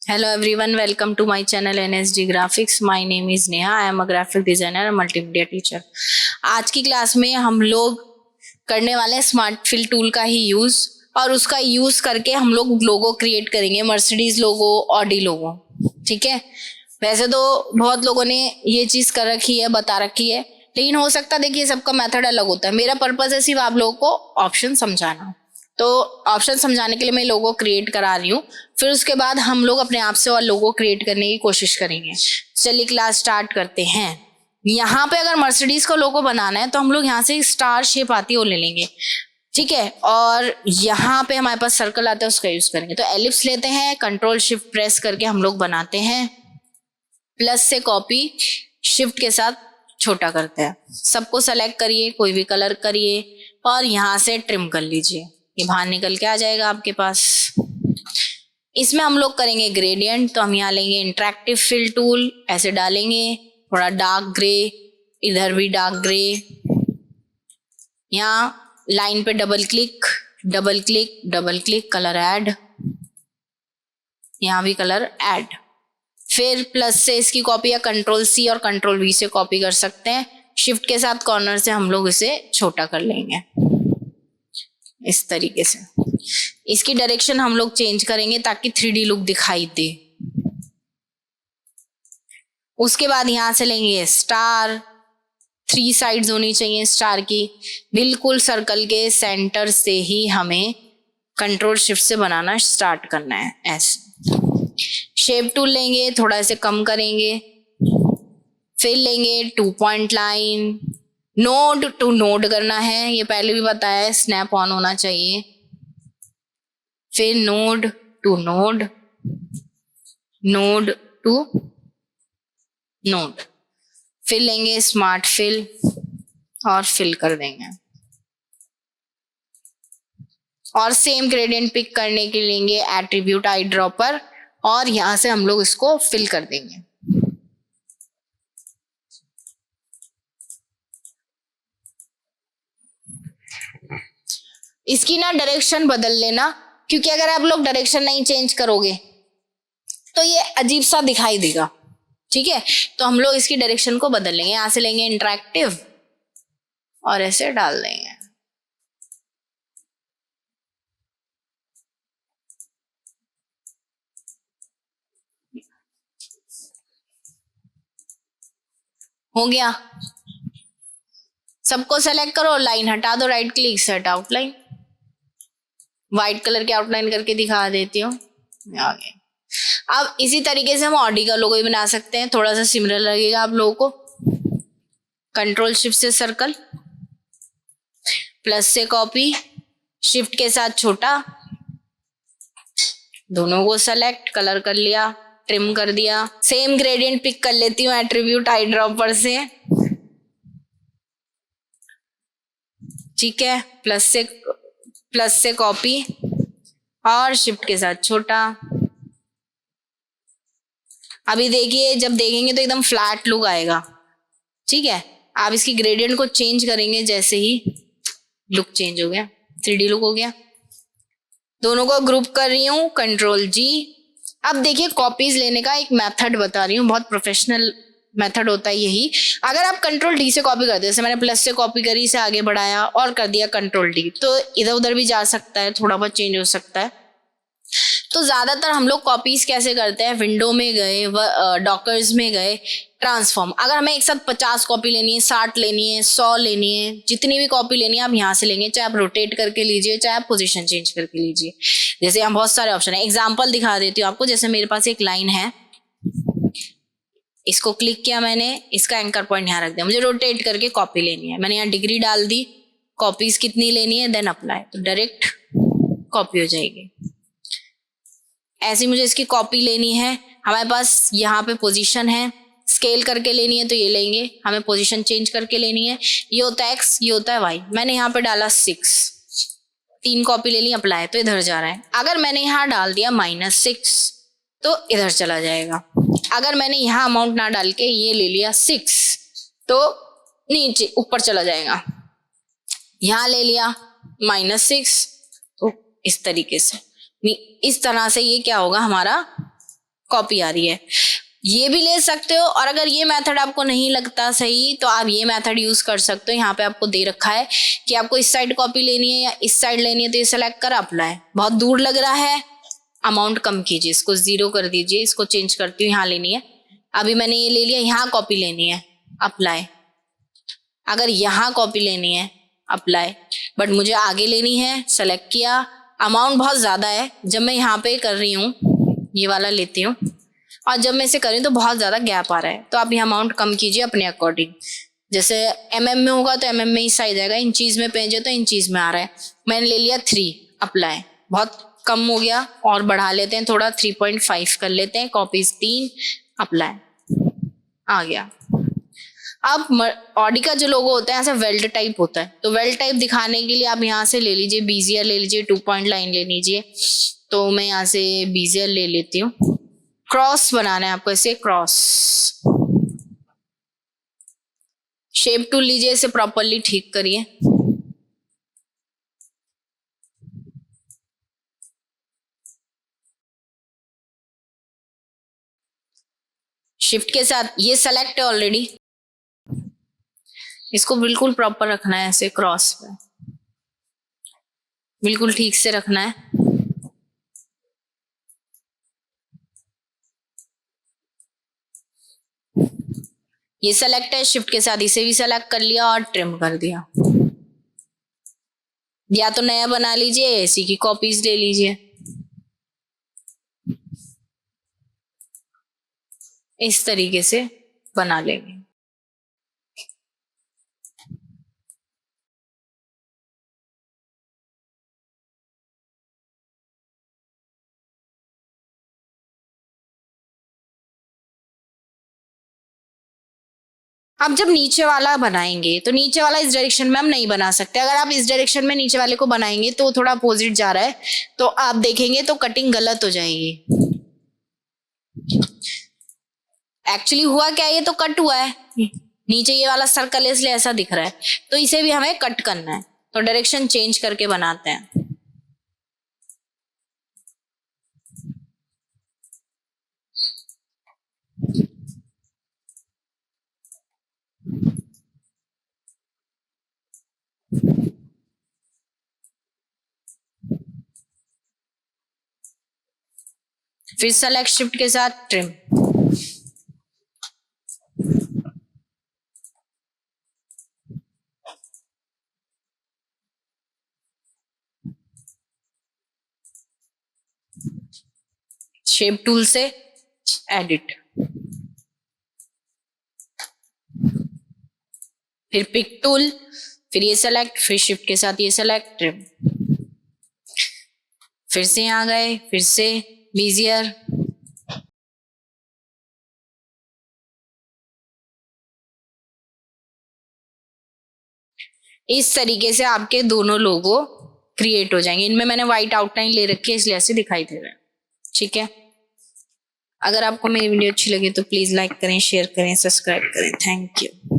Hello everyone, welcome to my channel NSG Graphics. My name is Neha. I am a graphic designer and multimedia teacher. आज की class में हम लोग करने वाले हैं स्मार्ट फिल टूल का ही यूज और उसका यूज करके हम लोग लोगो क्रिएट करेंगे, मर्सिडीज लोगो, ऑडी लोगो। ठीक है, वैसे तो बहुत लोगों ने ये चीज कर रखी है, बता रखी है, लेकिन हो सकता है देखिए सबका मेथड अलग होता है। मेरा पर्पज है सिर्फ आप लोगों को ऑप्शन समझाना, तो ऑप्शन समझाने के लिए मैं लोगो क्रिएट करा रही हूँ। फिर उसके बाद हम लोग अपने आप से और लोगो क्रिएट करने की कोशिश करेंगे। चलिए क्लास स्टार्ट करते हैं। यहाँ पे अगर मर्सिडीज का लोगो बनाना है तो हम लोग यहाँ से स्टार शेप आती है वो ले लेंगे, ठीक है। और यहाँ पे हमारे पास सर्कल आता है उसका यूज करेंगे। तो एलिप्स लेते हैं, कंट्रोल शिफ्ट प्रेस करके हम लोग बनाते हैं, प्लस से कॉपी, शिफ्ट के साथ छोटा करते हैं। सबको सेलेक्ट करिए, कोई भी कलर करिए और यहाँ से ट्रिम कर लीजिए, ये बाहर निकल के आ जाएगा आपके पास। इसमें हम लोग करेंगे ग्रेडियंट, तो हम यहाँ लेंगे इंटरेक्टिव फिल टूल, ऐसे डालेंगे, थोड़ा डार्क ग्रे, इधर भी डार्क ग्रे, यहाँ लाइन पे double click double click double click, colour add, यहाँ भी कलर ऐड। फिर प्लस से इसकी कॉपी या कंट्रोल सी और कंट्रोल वी से कॉपी कर सकते हैं। शिफ्ट के साथ कॉर्नर से हम लोग इसे छोटा कर लेंगे इस तरीके से। इसकी डायरेक्शन हम लोग चेंज करेंगे ताकि 3D लुक दिखाई दे। उसके बाद यहां से लेंगे स्टार, 3 साइड्स होनी चाहिए स्टार की, बिल्कुल सर्कल के सेंटर से ही हमें कंट्रोल शिफ्ट से बनाना स्टार्ट करना है। ऐसे शेप टूल लेंगे, थोड़ा ऐसे कम करेंगे, फिर लेंगे 2 point line, node to node करना है, ये पहले भी बताया है, स्नैप ऑन होना चाहिए। फिर node to node, node to node, फिर लेंगे स्मार्ट फिल और फिल कर देंगे। और सेम ग्रेडियंट पिक करने के लिए लेंगे एट्रीब्यूट आई ड्रॉपर और यहां से हम लोग इसको फिल कर देंगे। इसकी ना डायरेक्शन बदल लेना, क्योंकि अगर आप लोग डायरेक्शन नहीं चेंज करोगे तो ये अजीब सा दिखाई देगा, ठीक है। तो हम लोग इसकी डायरेक्शन को बदल लेंगे, यहां से लेंगे इंटरेक्टिव और ऐसे डाल देंगे। हो गया, सबको सेलेक्ट करो, लाइन हटा दो, right click set outline, white colour की आउटलाइन करके दिखा देती हूँ। आगे अब इसी तरीके से हम ऑडी का लोगो भी बना सकते हैं, थोड़ा सा सिमिलर लगेगा आप लोगों को। कंट्रोल शिफ्ट से सर्कल, प्लस से कॉपी, शिफ्ट के साथ छोटा, दोनों को सेलेक्ट, कलर कर लिया, ट्रिम कर दिया। सेम ग्रेडियंट पिक कर लेती हूँ एट्रीब्यूट आई ड्रॉपर से, ठीक है। प्लस से कॉपी और शिफ्ट के साथ छोटा। अभी देखिए, जब देखेंगे तो एकदम फ्लैट लुक आएगा, ठीक है। आप इसकी ग्रेडियंट को चेंज करेंगे, जैसे ही लुक चेंज हो गया, 3D लुक हो गया। दोनों को ग्रुप कर रही हूँ, कंट्रोल जी। अब देखिए कॉपीज लेने का एक मेथड बता रही हूँ, बहुत प्रोफेशनल मेथड होता है यही। अगर आप कंट्रोल डी से कॉपी करते हैं, जैसे मैंने प्लस से कॉपी करी, इसे आगे बढ़ाया और कर दिया कंट्रोल डी, तो इधर उधर भी जा सकता है, थोड़ा बहुत चेंज हो सकता है। तो ज्यादातर हम लोग कॉपीज कैसे करते हैं, विंडो में गए, डॉकर्स में गए, ट्रांसफॉर्म। अगर हमें एक साथ 50 कॉपी लेनी है, 60 लेनी है, 100 लेनी है, जितनी भी कॉपी लेनी है आप यहाँ से लेंगे, चाहे आप रोटेट करके लीजिए, चाहे आप पोजीशन चेंज करके लीजिए। जैसे यहाँ बहुत सारे ऑप्शन है, एग्जाम्पल दिखा देती हूँ आपको। जैसे मेरे पास एक लाइन है, इसको क्लिक किया मैंने, इसका एंकर पॉइंट यहाँ रख दिया, मुझे रोटेट करके कॉपी लेनी है, मैंने यहाँ डिग्री डाल दी, कॉपीज कितनी लेनी है, देन अप्लाई, तो डायरेक्ट कॉपी हो जाएगी। ऐसे मुझे इसकी कॉपी लेनी है, हमारे पास यहाँ पे पोजीशन है, स्केल करके लेनी है तो ये लेंगे, हमें पोजीशन चेंज करके लेनी है, ये होता है एक्स, ये होता है वाई। मैंने यहाँ पे डाला 6, 3 कॉपी ले ली, अप्लाई, तो इधर जा रहा है। अगर मैंने यहाँ डाल दिया -6 तो इधर चला जाएगा। अगर मैंने यहाँ अमाउंट ना डाल के ये ले लिया 6 तो नीचे ऊपर चला जाएगा। यहाँ ले लिया -6 तो इस तरीके से, इस तरह से ये क्या होगा, हमारा कॉपी आ रही है। ये भी ले सकते हो, और अगर ये मेथड आपको नहीं लगता सही तो आप ये मेथड यूज कर सकते हो। यहाँ पे आपको दे रखा है कि आपको इस साइड कॉपी लेनी है या इस साइड लेनी है, तो ये सेलेक्ट कर अप्लाई। बहुत दूर लग रहा है, अमाउंट कम कीजिए, इसको 0 कर दीजिए। इसको चेंज करती हूँ, यहाँ लेनी है। अभी मैंने ये ले लिया, यहाँ कॉपी लेनी है, अप्लाई। अगर यहाँ कॉपी लेनी है, अप्लाई। बट मुझे आगे लेनी है, सेलेक्ट किया। अमाउंट बहुत ज्यादा है, जब मैं यहाँ पे कर रही हूँ, ये वाला लेती हूँ, और जब मैं इसे कर रही हूँ तो बहुत ज्यादा गैप आ रहा है, तो आप ये अमाउंट कम कीजिए अपने अकॉर्डिंग। जैसे mm में होगा तो mm में ही साइज आएगा, इंचीज में भेजे तो इंचीज में आ रहा है। मैंने ले लिया 3, अप्लाई। बहुत कम हो गया, और बढ़ा लेते हैं थोड़ा, 3.5 कर लेते हैं, कॉपीज 3, अप्लाई, आ गया। अब ऑडी का जो लोगो होता है ऐसा वेल्ड टाइप होता है, तो वेल्ड टाइप दिखाने के लिए आप यहाँ से ले लीजिए, बीजियर ले लीजिए, 2 पॉइंट लाइन ले लीजिए। तो मैं यहाँ से बीजियर ले लेती हूँ। क्रॉस बनाना है आपको, ऐसे क्रॉस। शेप टूल लीजिए, इसे प्रॉपरली ठीक करिए। शिफ्ट के साथ ये सेलेक्ट है ऑलरेडी, इसको बिल्कुल प्रॉपर रखना है, ऐसे क्रॉस पे बिल्कुल ठीक से रखना है। ये सेलेक्ट है, शिफ्ट के साथ इसे भी सेलेक्ट कर लिया और ट्रिम कर दिया। या तो नया बना लीजिए, इसी की कॉपीज ले लीजिए। इस तरीके से बना लेंगे। अब जब नीचे वाला बनाएंगे तो नीचे वाला इस डायरेक्शन में हम नहीं बना सकते। अगर आप इस डायरेक्शन में नीचे वाले को बनाएंगे तो थोड़ा अपोजिट जा रहा है, तो आप देखेंगे तो कटिंग गलत हो जाएगी। एक्चुअली हुआ क्या, ये तो कट हुआ है, नीचे ये वाला सर्कल है इसलिए ऐसा दिख रहा है, तो इसे भी हमें कट करना है, तो डायरेक्शन चेंज करके बनाते हैं। फिर सेलेक्ट, शिफ्ट के साथ ट्रिम। शेप टूल से एडिट, फिर पिक टूल, फिर ये सेलेक्ट, फिर शिफ्ट के साथ ये सेलेक्ट, ट्रिम। फिर से यहाँ गए, फिर से बीजियर, इस तरीके से आपके दोनों लोगो क्रिएट हो जाएंगे। इनमें मैंने व्हाइट आउटलाइन ले रखी है इसलिए ऐसे दिखाई दे रहा है। ठीक है, अगर आपको मेरी वीडियो अच्छी लगी तो प्लीज लाइक करें, शेयर करें, सब्सक्राइब करें। Thank you.